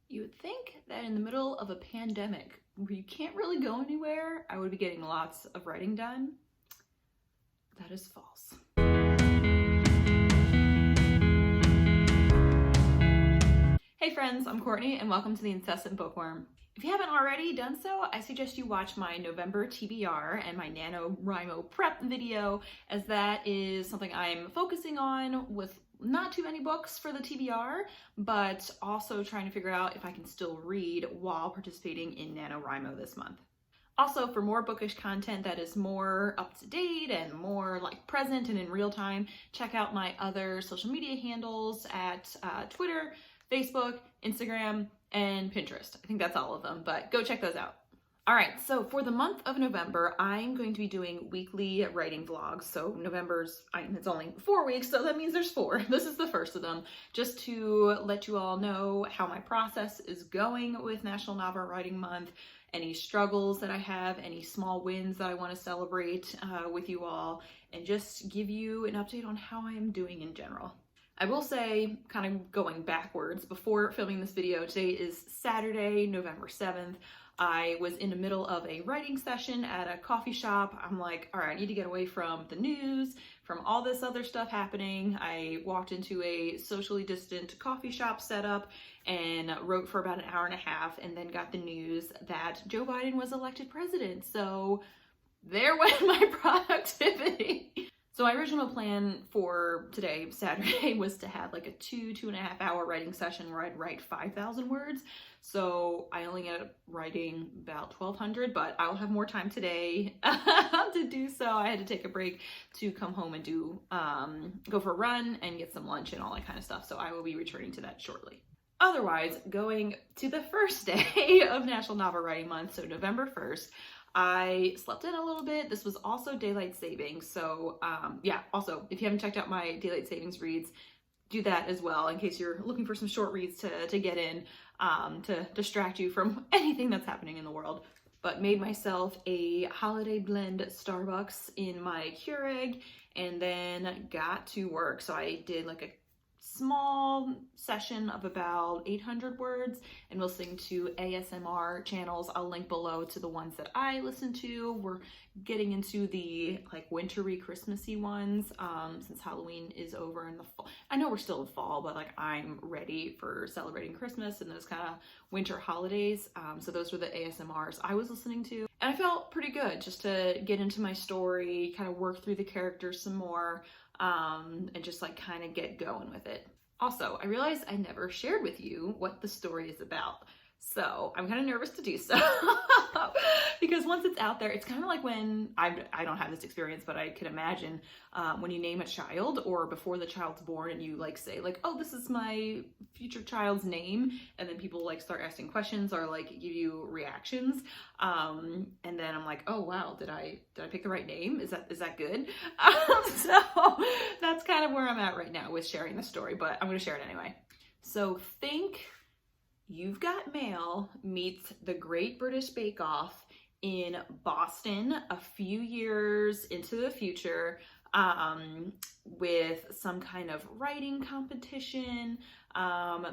You would think that in the middle of a pandemic where you can't really go anywhere, I would be getting lots of writing done. That is false. Hey friends, I'm Courtney and welcome to the Incessant Bookworm. If you haven't already done so, I suggest you watch my November TBR and my NaNoWriMo prep video, as that is something I'm focusing on with not too many books for the TBR, but also trying to figure out if I can still read while participating in NaNoWriMo this month. Also, for more bookish content that is more up to date and more like present and in real time, check out my other social media handles at Twitter, Facebook, Instagram, and Pinterest. I think that's all of them, but go check those out. All right, so for the month of November, I'm going to be doing weekly writing vlogs. So it's only 4 weeks, so that means there's 4. This is the first of them, just to let you all know how my process is going with National Novel Writing Month, any struggles that I have, any small wins that I want to celebrate with you all, and just give you an update on how I'm doing in general. I will say, kind of going backwards, before filming this video, today is Saturday, November 7th. I was in the middle of a writing session at a coffee shop. I'm like, all right, I need to get away from the news, from all this other stuff happening. I walked into a socially distant coffee shop setup and wrote for about an hour and a half, and then got the news that Joe Biden was elected president. So there went my productivity. So my original plan for today, Saturday, was to have like a 2.5 hour writing session where I'd write 5,000 words. So I only ended up writing about 1,200, but I'll have more time today to do so. I had to take a break to come home and go for a run and get some lunch and all that kind of stuff. So I will be returning to that shortly. Otherwise, going to the first day of National Novel Writing Month, so November 1st, I slept in a little bit. This was also daylight savings. So yeah, also, if you haven't checked out my daylight savings reads, do that as well in case you're looking for some short reads to get in to distract you from anything that's happening in the world. But made myself a holiday blend Starbucks in my Keurig and then got to work. So I did like a small session of about 800 words and listening to ASMR channels. I'll link below to the ones that I listen to. We're getting into the like wintry, Christmassy ones since Halloween is over in the fall. I know we're still in fall, but like I'm ready for celebrating Christmas and those kind of winter holidays. So those were the ASMRs I was listening to. And I felt pretty good just to get into my story, kind of work through the characters some more, and just like kind of get going with it. Also, I realized I never shared with you what the story is about. So I'm kind of nervous to do so because once it's out there, it's kind of like when I don't have this experience, but I can imagine when you name a child or before the child's born and you like say like, oh, this is my future child's name. And then people like start asking questions or like give you reactions. And then I'm like, oh, wow, did I pick the right name? Is that good? So that's kind of where I'm at right now with sharing the story, but I'm going to share it anyway. So think You've Got Mail meets The Great British Bake Off in Boston a few years into the future, with some kind of writing competition,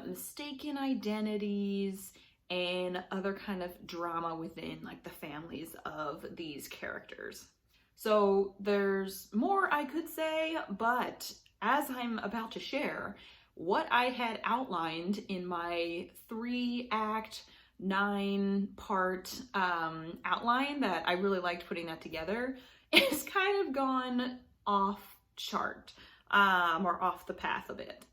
mistaken identities, and other kind of drama within like the families of these characters. So there's more I could say, but as I'm about to share, what I had outlined in my 3-act, 9-part outline that I really liked putting that together is kind of gone off chart or off the path a bit.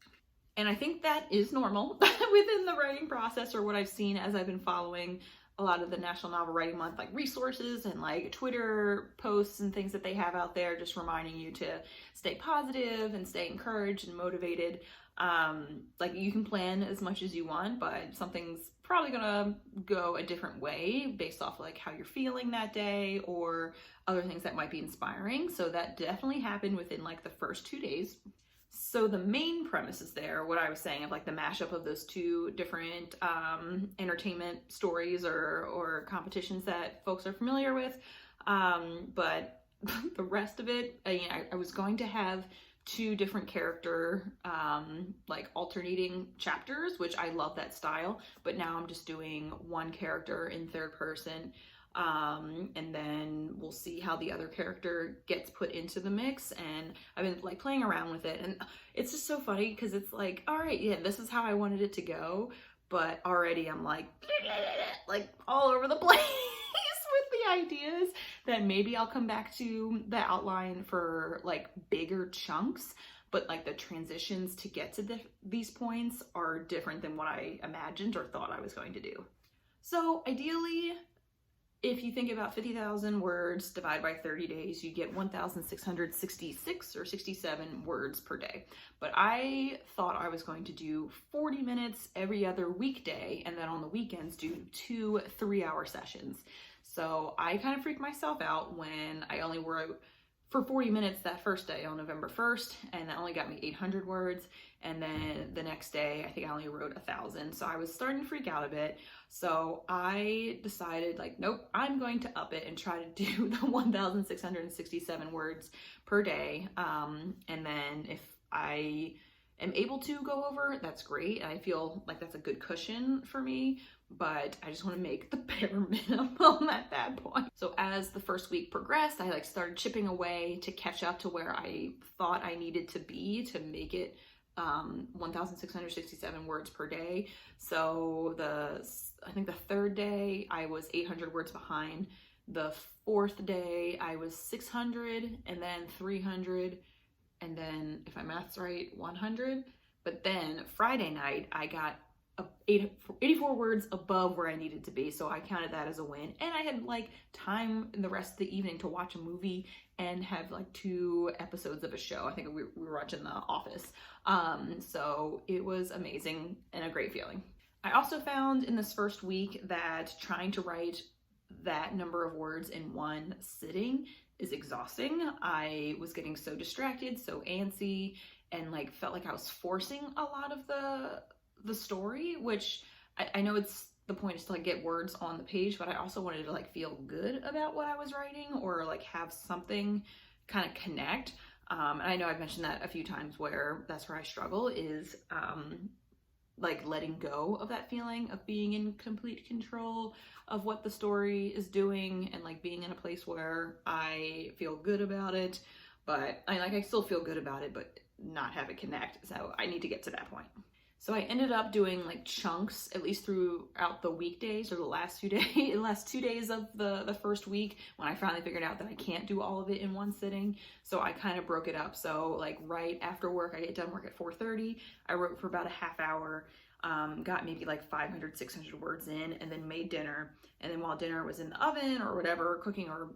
And I think that is normal within the writing process, or what I've seen as I've been following a lot of the National Novel Writing Month like resources and like Twitter posts and things that they have out there, just reminding you to stay positive and stay encouraged and motivated. Like you can plan as much as you want, but something's probably gonna go a different way based off like how you're feeling that day or other things that might be inspiring. So that definitely happened within like the first 2 days. So the main premise is there, what I was saying of like the mashup of those two different entertainment stories or competitions that folks are familiar with. But the rest of it, I was going to have 2 different character, like alternating chapters, which I love that style, but now I'm just doing 1 character in 3rd person. And then we'll see how the other character gets put into the mix. And I've been like playing around with it, and it's just so funny because it's like, all right, yeah, this is how I wanted it to go, but already I'm like all over the place with the ideas that maybe I'll come back to the outline for like bigger chunks, but like the transitions to get to these points are different than what I imagined or thought I was going to do. So ideally, if you think about 50,000 words divided by 30 days, you get 1,666 or 67 words per day. But I thought I was going to do 40 minutes every other weekday, and then on the weekends do 2 3-hour sessions. So I kind of freaked myself out when I only wrote for 40 minutes that first day on November 1st, and that only got me 800 words. And then the next day, I think I only wrote 1,000. So I was starting to freak out a bit. So I decided like, nope, I'm going to up it and try to do the 1,667 words per day. And then if I am able to go over, that's great. I feel like that's a good cushion for me, but I just want to make the bare minimum at that point. So as the first week progressed, I like started chipping away to catch up to where I thought I needed to be to make it 1,667 words per day. So I think the 3rd day I was 800 words behind. The 4th day I was 600, and then 300, and then if my math's right, 100. But then Friday night I got 84 words above where I needed to be, so I counted that as a win. And I had like time in the rest of the evening to watch a movie and have like 2 episodes of a show. I think we were watching The Office. So it was amazing and a great feeling. I also found in this first week that trying to write that number of words in one sitting is exhausting. I was getting so distracted, so antsy, and like felt like I was forcing a lot of the story, which I know it's the point is to like get words on the page, but I also wanted to like feel good about what I was writing, or like have something kind of connect. And I know I've mentioned that a few times where that's where I struggle is like letting go of that feeling of being in complete control of what the story is doing, and like being in a place where I feel good about it, but I still feel good about it, but not have it connect. So I need to get to that point. So I ended up doing like chunks, at least throughout the weekdays, or the last 2 days of the first week, when I finally figured out that I can't do all of it in one sitting. So I kind of broke it up. So like right after work, I get done work at 4:30. I wrote for about a half hour, got maybe like 500, 600 words in, and then made dinner. And then while dinner was in the oven or whatever, cooking, or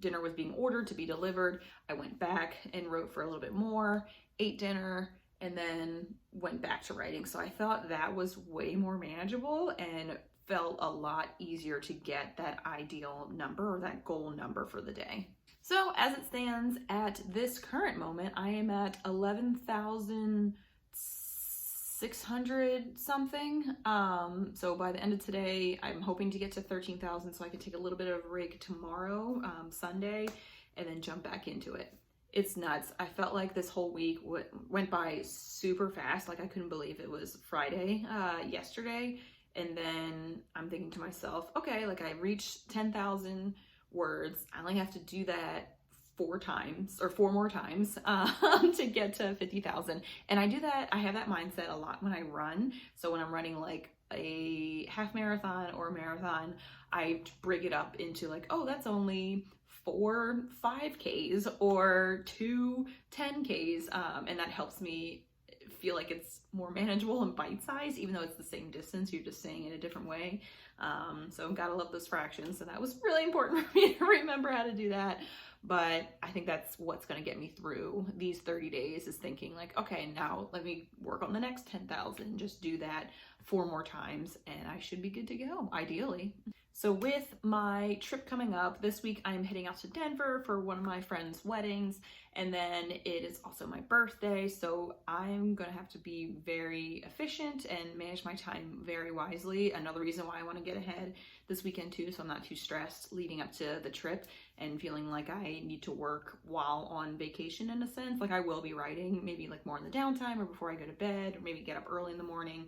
dinner was being ordered to be delivered, I went back and wrote for a little bit more, ate dinner, and then went back to writing. So I thought that was way more manageable and felt a lot easier to get that ideal number, or that goal number for the day. So as it stands at this current moment, I am at 11,600 something. So by the end of today, I'm hoping to get to 13,000 so I can take a little bit of a break tomorrow, Sunday, and then jump back into it. It's nuts. I felt like this whole week went by super fast. Like I couldn't believe it was Friday yesterday. And then I'm thinking to myself, okay, like I reached 10,000 words. I only have to do that 4 more times to get to 50,000. And I do that, I have that mindset a lot when I run. So when I'm running like a half marathon or a marathon, I break it up into like, oh, that's only 4 5Ks or 2 10Ks, and that helps me feel like it's more manageable and bite-sized, even though it's the same distance, you're just saying it a different way. So gotta love those fractions. So that was really important for me to remember how to do that. But I think that's what's going to get me through these 30 days, is thinking like, okay, now let me work on the next 10,000, just do that 4 more times, and I should be good to go, ideally. So with my trip coming up, this week I'm heading out to Denver for one of my friend's weddings, and then it is also my birthday, so I'm gonna have to be very efficient and manage my time very wisely. Another reason why I want to get ahead this weekend too, so I'm not too stressed leading up to the trip and feeling like I need to work while on vacation in a sense. Like I will be writing maybe like more in the downtime or before I go to bed, or maybe get up early in the morning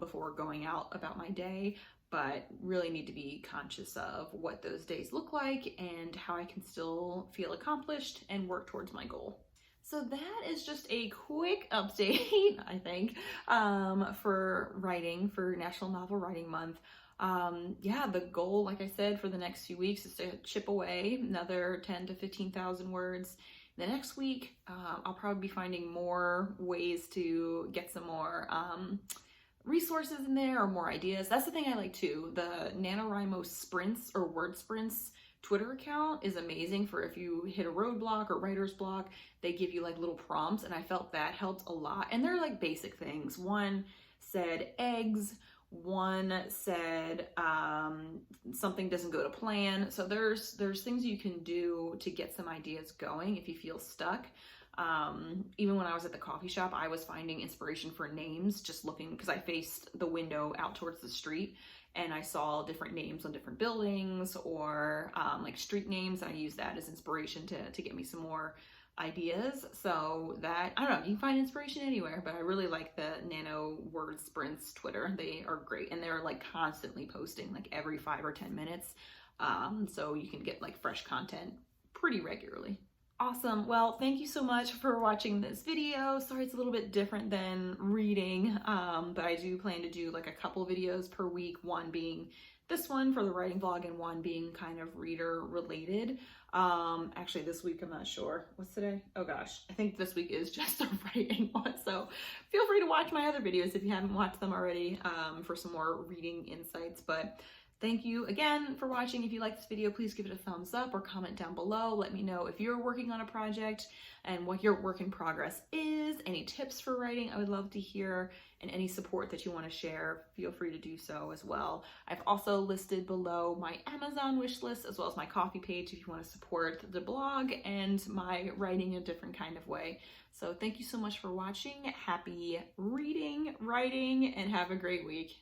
before going out about my day, but really need to be conscious of what those days look like and how I can still feel accomplished and work towards my goal. So that is just a quick update, I think, for writing for National Novel Writing Month. Yeah, the goal, like I said, for the next few weeks is to chip away another 10 to 15,000 words. The next week, I'll probably be finding more ways to get some more resources in there or more ideas. That's the thing I like too. The NaNoWriMo sprints or word sprints Twitter account is amazing for if you hit a roadblock or writer's block. They give you like little prompts, and I felt that helped a lot. And they're like basic things. One said eggs, one said something doesn't go to plan. So there's things you can do to get some ideas going if you feel stuck. Even when I was at the coffee shop, I was finding inspiration for names just looking, because I faced the window out towards the street and I saw different names on different buildings or like street names, and I used that as inspiration to get me some more ideas. So that, I don't know, you can find inspiration anywhere, but I really like the Nano Word Sprints Twitter. They are great, and they're like constantly posting like every 5 or 10 minutes. So you can get like fresh content pretty regularly. Awesome. Well, thank you so much for watching this video. Sorry it's a little bit different than reading, but I do plan to do like a couple videos per week, one being this one for the writing vlog and one being kind of reader related. Actually this week I'm not sure. What's today? Oh gosh, I think this week is just a writing one. So feel free to watch my other videos if you haven't watched them already, for some more reading insights. But thank you again for watching. If you like this video, please give it a thumbs up or comment down below. Let me know if you're working on a project and what your work in progress is. Any tips for writing, I would love to hear, and any support that you want to share, feel free to do so as well. I've also listed below my Amazon wish list as well as my Ko-fi page if you want to support the blog and my writing in a different kind of way. So thank you so much for watching. Happy reading, writing, and have a great week.